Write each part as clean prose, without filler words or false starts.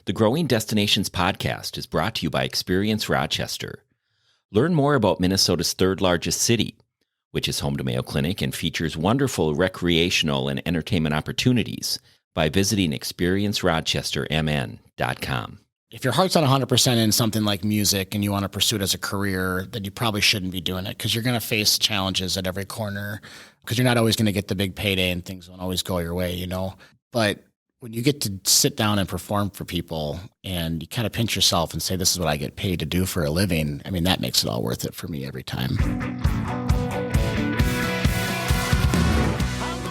The Growing Destinations podcast is brought to you by Experience Rochester. Learn more about Minnesota's third largest city, which is home to Mayo Clinic and features wonderful recreational and entertainment opportunities by visiting experiencerochestermn.com. If your heart's not 100% in something like music and you want to pursue it as a career, then you probably shouldn't be doing it because you're going to face challenges at every corner because you're not always going to get the big payday and things won't always go your way, you know. But when you get to sit down and perform for people and you kind of pinch yourself and say, this is what I get paid to do for a living, I mean, that makes it all worth it for me every time.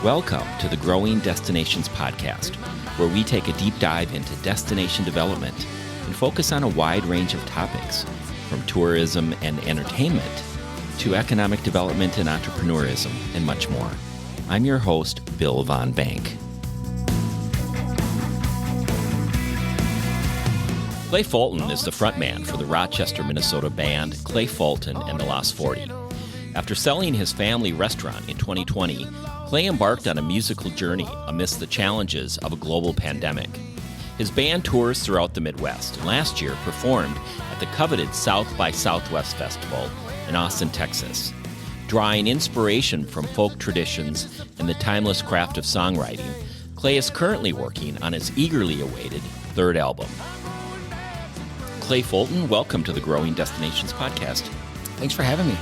Welcome to the Growing Destinations podcast, where we take a deep dive into destination development and focus on a wide range of topics, from tourism and entertainment to economic development and entrepreneurism, and much more. I'm your host, Bill Von Bank. Clay Fulton is the frontman for the Rochester, Minnesota band Clay Fulton and the Lost 40. After selling his family restaurant in 2020, Clay embarked on a musical journey amidst the challenges of a global pandemic. His band tours throughout the Midwest, and last year performed at the coveted South by Southwest Festival in Austin, Texas. Drawing inspiration from folk traditions and the timeless craft of songwriting, Clay is currently working on his eagerly awaited third album. Clay Fulton, welcome to the Growing Destinations podcast. Thanks for having me.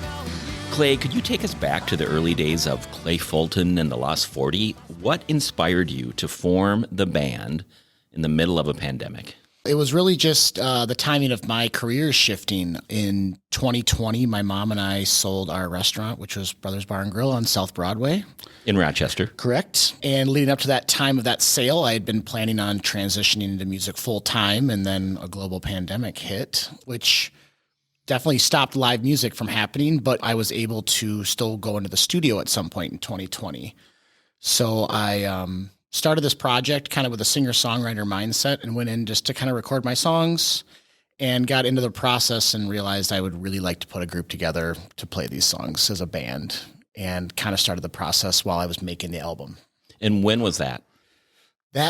Clay, could you take us back to the early days of Clay Fulton and the Lost 40? What inspired you to form the band in the middle of a pandemic? It was really just the timing of my career shifting. In 2020, my mom and I sold our restaurant, which was Brothers Bar and Grill on South Broadway. In Rochester? Correct. And leading up to that time of that sale, I had been planning on transitioning into music full time, and then a global pandemic hit, which definitely stopped live music from happening, but I was able to still go into the studio at some point in 2020. So I started this project kind of with a singer-songwriter mindset and went in just to kind of record my songs and got into the process and realized I would really like to put a group together to play these songs as a band, and kind of started the process while I was making the album. And when was that?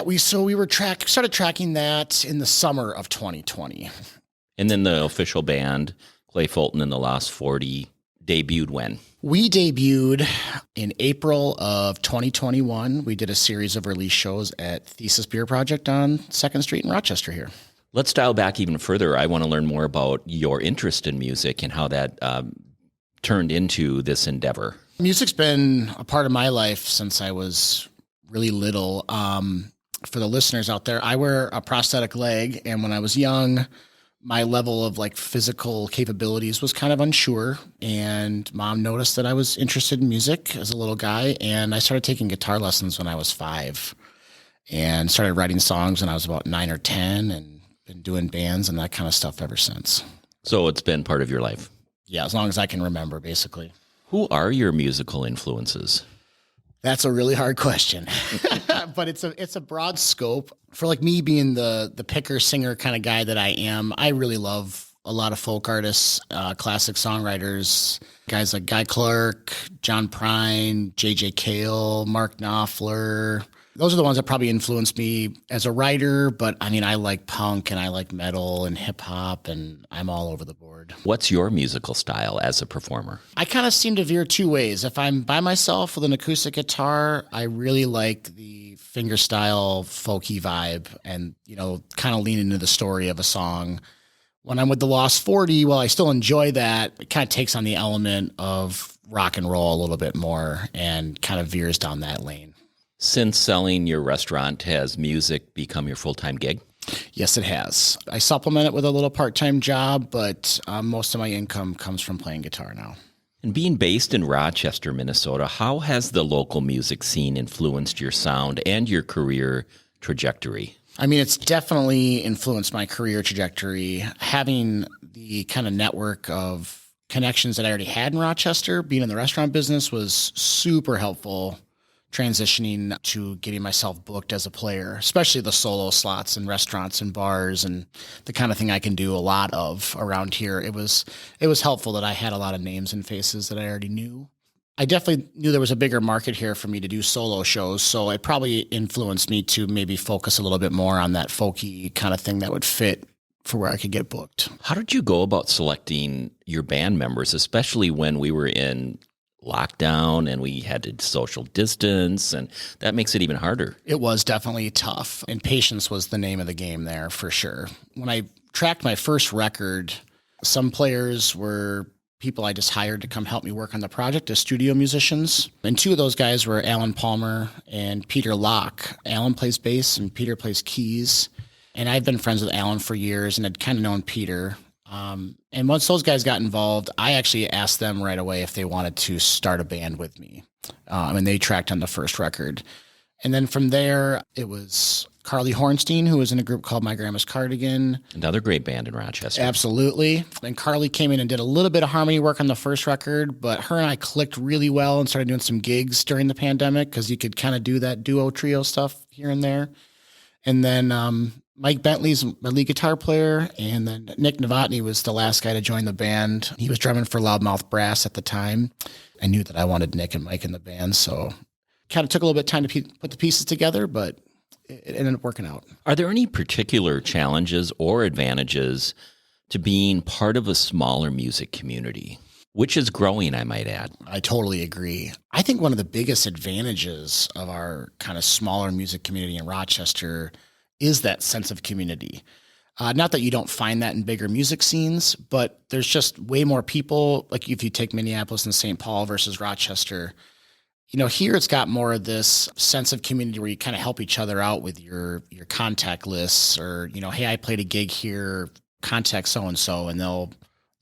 We started tracking that in the summer of 2020. And then the official band, Clay Fulton and the Lost 40, debuted when? We debuted in April of 2021. We did a series of release shows at Thesis Beer Project on 2nd Street in Rochester here. Let's dial back even further. I want to learn more about your interest in music and how that turned into this endeavor. Music's been a part of my life since I was really little. For the listeners out there, I wear a prosthetic leg, and when I was young, my level of physical capabilities was kind of unsure, and mom noticed that I was interested in music as a little guy, and I started taking guitar lessons when I was 5 and started writing songs when I was about 9 or 10 and been doing bands and that kind of stuff ever since. So it's been part of your life? Yeah, as long as I can remember, basically. Who are your musical influences? That's a really hard question, but it's a broad scope. For me being the picker singer kind of guy that I am, I really love a lot of folk artists, classic songwriters, guys like Guy Clark, John Prine, J.J. Cale, Mark Knopfler. Those are the ones that probably influenced me as a writer, but I mean, I like punk and I like metal and hip hop, and I'm all over the board. What's your musical style as a performer? I kind of seem to veer two ways. If I'm by myself with an acoustic guitar, I really like the fingerstyle folky vibe and, kind of lean into the story of a song. When I'm with the Lost 40, while I still enjoy that, it kind of takes on the element of rock and roll a little bit more and kind of veers down that lane. Since selling your restaurant, has music become your full-time gig? Yes, it has. I supplement it with a little part-time job, but most of my income comes from playing guitar now. And being based in Rochester, Minnesota, how has the local music scene influenced your sound and your career trajectory? I mean, it's definitely influenced my career trajectory. Having the kind of network of connections that I already had in Rochester, being in the restaurant business, was super helpful transitioning to getting myself booked as a player, especially the solo slots and restaurants and bars and the kind of thing I can do a lot of around here. It was helpful that I had a lot of names and faces that I already knew. I definitely knew there was a bigger market here for me to do solo shows, so it probably influenced me to maybe focus a little bit more on that folky kind of thing that would fit for where I could get booked. How did you go about selecting your band members, especially when we were in lockdown and we had to social distance, and that makes it even harder? It was definitely tough, and patience was the name of the game there for sure. When I tracked my first record, some players were people I just hired to come help me work on the project as studio musicians. And two of those guys were Alan Palmer and Peter Locke. Alan plays bass and Peter plays keys. And I've been friends with Alan for years and had kind of known Peter. And once those guys got involved, I actually asked them right away if they wanted to start a band with me. And they tracked on the first record. And then from there, it was Carly Hornstein, who was in a group called My Grandma's Cardigan. Another great band in Rochester. Absolutely. And Carly came in and did a little bit of harmony work on the first record, but her and I clicked really well and started doing some gigs during the pandemic because you could kind of do that duo trio stuff here and there. And then Mike Bentley's my lead guitar player, and then Nick Novotny was the last guy to join the band. He was drumming for Loudmouth Brass at the time. I knew that I wanted Nick and Mike in the band, so kind of took a little bit of time to put the pieces together, but it ended up working out. Are there any particular challenges or advantages to being part of a smaller music community, which is growing, I might add? I totally agree. I think one of the biggest advantages of our kind of smaller music community in Rochester is that sense of community. Not that you don't find that in bigger music scenes, but there's just way more people. Like if you take Minneapolis and St. Paul versus Rochester, here it's got more of this sense of community where you kind of help each other out with your contact lists, or, hey, I played a gig here, contact so-and-so, and they'll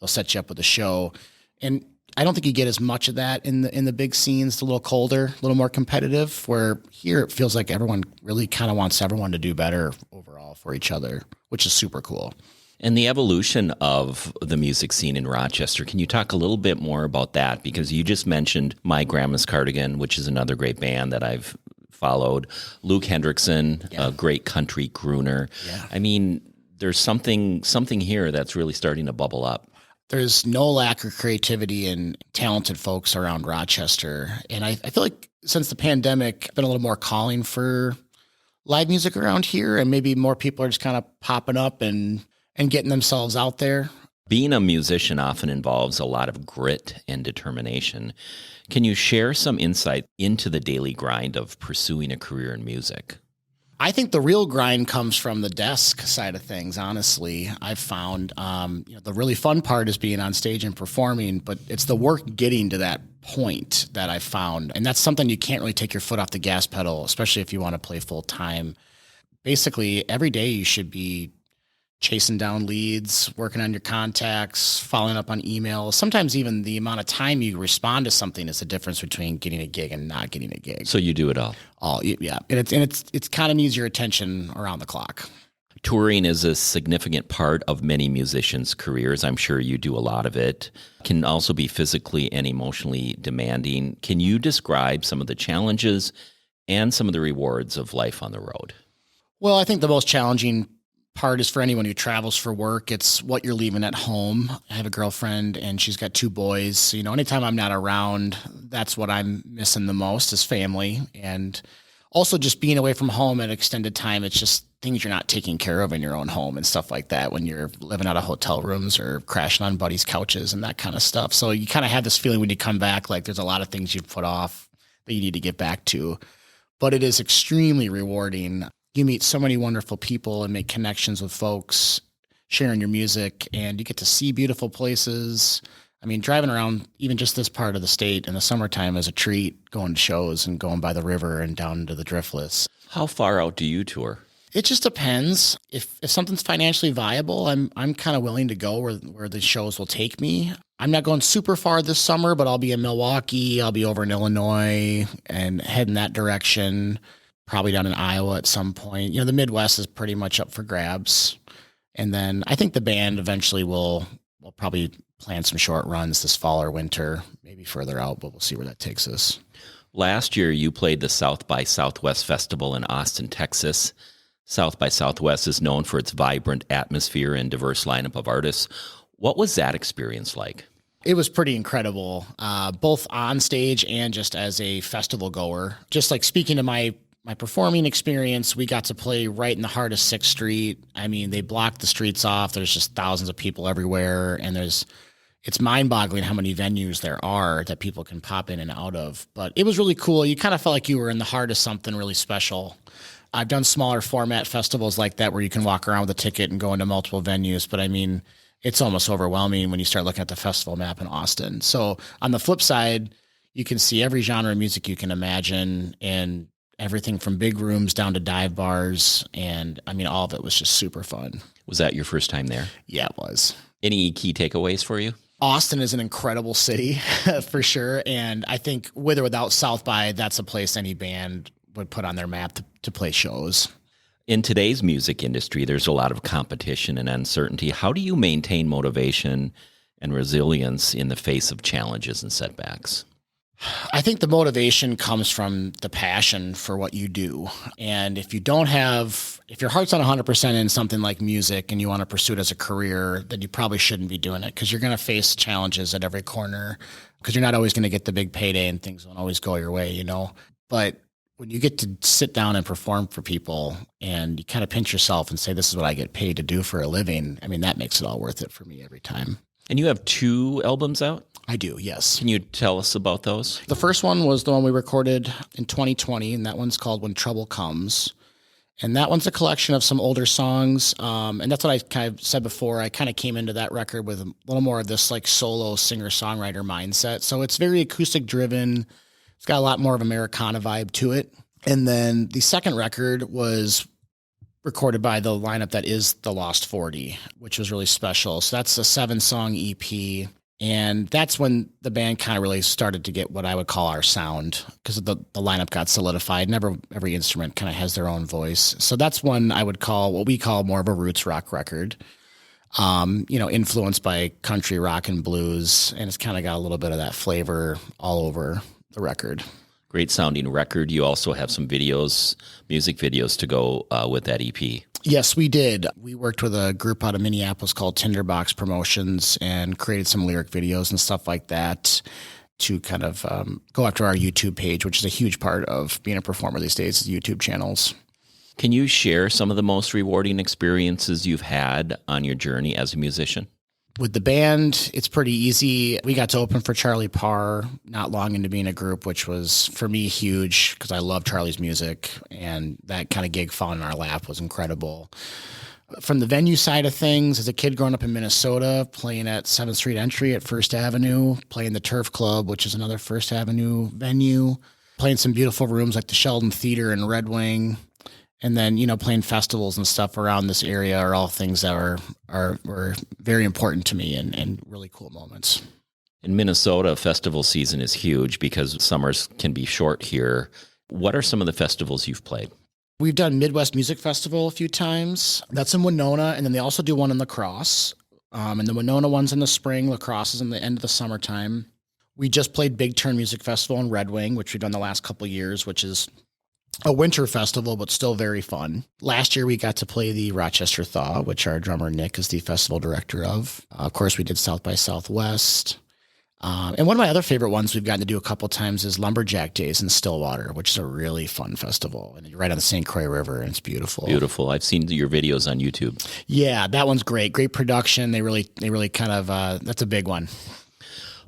set you up with a show. And I don't think you get as much of that in the big scenes. It's a little colder, a little more competitive, where here it feels like everyone really kind of wants everyone to do better overall for each other, which is super cool. And the evolution of the music scene in Rochester, can you talk a little bit more about that? Because you just mentioned My Grandma's Cardigan, which is another great band that I've followed. Luke Hendrickson, a great country crooner. Yeah. I mean, there's something here that's really starting to bubble up. There's no lack of creativity and talented folks around Rochester. And I feel like since the pandemic, I've been a little more calling for live music around here, and maybe more people are just kind of popping up and getting themselves out there. Being a musician often involves a lot of grit and determination. Can you share some insight into the daily grind of pursuing a career in music? I think the real grind comes from the desk side of things, honestly. I've found the really fun part is being on stage and performing, but it's the work getting to that point that I've found. And that's something you can't really take your foot off the gas pedal, especially if you want to play full time. Basically, every day you should be chasing down leads, working on your contacts, following up on emails. Sometimes even the amount of time you respond to something is the difference between getting a gig and not getting a gig. So you do it all. Yeah. And it's kind of needs your attention around the clock. Touring is a significant part of many musicians' careers. I'm sure you do a lot of it. Can also be physically and emotionally demanding. Can you describe some of the challenges and some of the rewards of life on the road? Well, I think the most challenging part is for anyone who travels for work. It's what you're leaving at home. I have a girlfriend and she's got two boys. So, anytime I'm not around, that's what I'm missing the most is family. And also just being away from home at extended time. It's just things you're not taking care of in your own home and stuff like that when you're living out of hotel rooms or crashing on buddies' couches and that kind of stuff. So you kind of have this feeling when you come back, like there's a lot of things you've put off that you need to get back to. But it is extremely rewarding. You meet so many wonderful people and make connections with folks, sharing your music, and you get to see beautiful places. I mean, driving around even just this part of the state in the summertime is a treat, going to shows and going by the river and down into the driftless. How far out do you tour? It just depends. If something's financially viable, I'm kind of willing to go where the shows will take me. I'm not going super far this summer, but I'll be in Milwaukee. I'll be over in Illinois and head in that direction. Probably down in Iowa at some point. The Midwest is pretty much up for grabs. And then I think the band eventually will probably plan some short runs this fall or winter, maybe further out, but we'll see where that takes us. Last year, you played the South by Southwest Festival in Austin, Texas. South by Southwest is known for its vibrant atmosphere and diverse lineup of artists. What was that experience like? It was pretty incredible, both on stage and just as a festival goer. Just like speaking to my performing experience, we got to play right in the heart of 6th Street. I mean, they blocked the streets off. There's just thousands of people everywhere. And it's mind-boggling how many venues there are that people can pop in and out of. But it was really cool. You kind of felt like you were in the heart of something really special. I've done smaller format festivals like that where you can walk around with a ticket and go into multiple venues. But I mean, it's almost overwhelming when you start looking at the festival map in Austin. So on the flip side, you can see every genre of music you can imagine and everything from big rooms down to dive bars. And I mean, all of it was just super fun. Was that your first time there? Yeah, it was. Any key takeaways for you? Austin is an incredible city for sure. And I think with or without South by, that's a place any band would put on their map to play shows. In today's music industry, there's a lot of competition and uncertainty. How do you maintain motivation and resilience in the face of challenges and setbacks? I think the motivation comes from the passion for what you do. And if your heart's not 100% in something like music and you want to pursue it as a career, then you probably shouldn't be doing it because you're going to face challenges at every corner because you're not always going to get the big payday and things won't always go your way, But when you get to sit down and perform for people and you kind of pinch yourself and say, this is what I get paid to do for a living, I mean, that makes it all worth it for me every time. And you have 2 albums out? I do, yes. Can you tell us about those? The first one was the one we recorded in 2020, and that one's called When Trouble Comes. And that one's a collection of some older songs. And that's what I kind of said before. I kind of came into that record with a little more of this like solo singer-songwriter mindset. So it's very acoustic driven. It's got a lot more of Americana vibe to it. And then the second record was recorded by the lineup that is The Lost 40, which was really special. So that's a 7-song EP. And that's when the band kind of really started to get what I would call our sound because the lineup got solidified. Every instrument kind of has their own voice. So that's one I would call what we call more of a roots rock record, influenced by country rock and blues. And it's kind of got a little bit of that flavor all over the record. Great sounding record. You also have some music videos to go with that EP. Yes, we did. We worked with a group out of Minneapolis called Tinderbox Promotions and created some lyric videos and stuff like that to kind of go after our YouTube page, which is a huge part of being a performer these days, is YouTube channels. Can you share some of the most rewarding experiences you've had on your journey as a musician? With the band, it's pretty easy. We got to open for Charlie Parr not long into being a group, which was, for me, huge because I love Charlie's music, and that kind of gig falling in our lap was incredible. From the venue side of things, as a kid growing up in Minnesota, playing at 7th Street Entry at First Avenue, playing the Turf Club, which is another First Avenue venue, playing some beautiful rooms like the Sheldon Theater in Red Wing, and then, playing festivals and stuff around this area are all things that were very important to me and really cool moments. In Minnesota, festival season is huge because summers can be short here. What are some of the festivals you've played? We've done Midwest Music Festival a few times. That's in Winona, and then they also do one in La Crosse. And the Winona one's in the spring, La Crosse is in the end of the summertime. We just played Big Turn Music Festival in Red Wing, which we've done the last couple of years, which is a winter festival, but still very fun. Last year, we got to play the Rochester Thaw, which our drummer Nick is the festival director of. Of course, we did South by Southwest. And one of my other favorite ones we've gotten to do a couple times is Lumberjack Days in Stillwater, which is a really fun festival. And you're right on the St. Croix River, and it's beautiful. Beautiful. I've seen your videos on YouTube. Yeah, that one's great. Great production. They really kind of, that's a big one.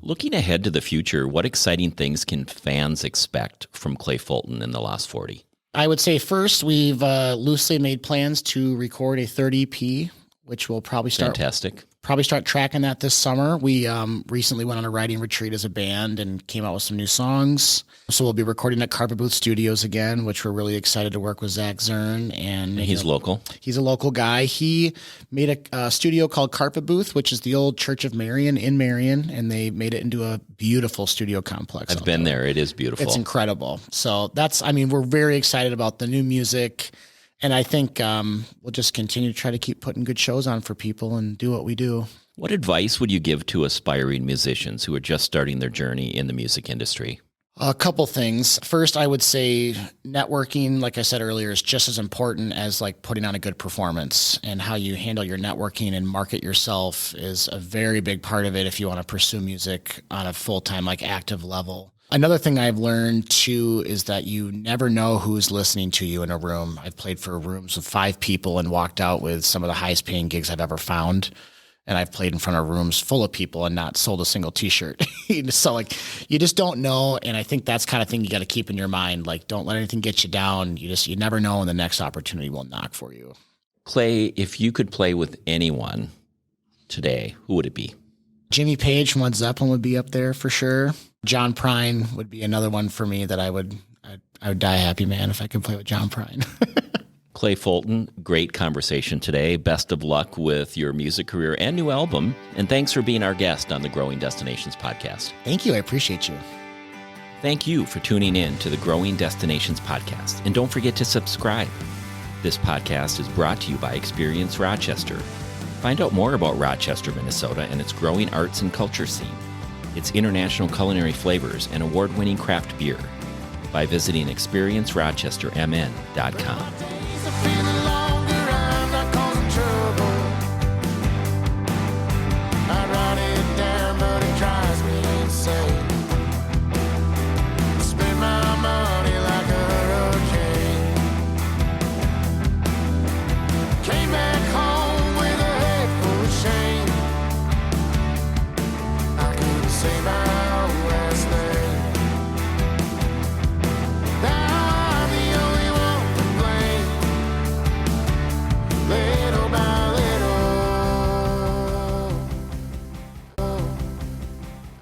Looking ahead to the future, what exciting things can fans expect from Clay Fulton and the Lost 40? I would say first, we've loosely made plans to record a third EP, which we'll probably start tracking that this summer. We recently went on a writing retreat as a band and came out with some new songs. So we'll be recording at Carpet Booth Studios again, which we're really excited to work with Zach Zern. And he's local. He's a local guy. He made a studio called Carpet Booth, which is the old Church of Marion in Marion, and they made it into a beautiful studio complex. I've been there. It is beautiful. It's incredible. So we're very excited about the new music. And I think we'll just continue to try to keep putting good shows on for people and do what we do. What advice would you give to aspiring musicians who are just starting their journey in the music industry? A couple things. First, I would say networking, like I said earlier, is just as important as like putting on a good performance, and how you handle your networking and market yourself is a very big part of it if you want to pursue music on a full-time, like active level. Another thing I've learned too is that you never know who's listening to you in a room. I've played for rooms of 5 people and walked out with some of the highest paying gigs I've ever found. And I've played in front of rooms full of people and not sold a single t-shirt. So like, you just don't know. And I think that's kind of thing you got to keep in your mind. Like, don't let anything get you down. You never know when the next opportunity will knock for you. Clay, if you could play with anyone today, who would it be? Jimmy Page from Led Zeppelin would be up there for sure. John Prine would be another one for me that I would die a happy man if I could play with John Prine. Clay Fulton, great conversation today. Best of luck with your music career and new album. And thanks for being our guest on the Growing Destinations podcast. Thank you. I appreciate you. Thank you for tuning in to the Growing Destinations podcast. And don't forget to subscribe. This podcast is brought to you by Experience Rochester. Find out more about Rochester, Minnesota and its growing arts and culture scene, its international culinary flavors, and award-winning craft beer by visiting experiencerochestermn.com.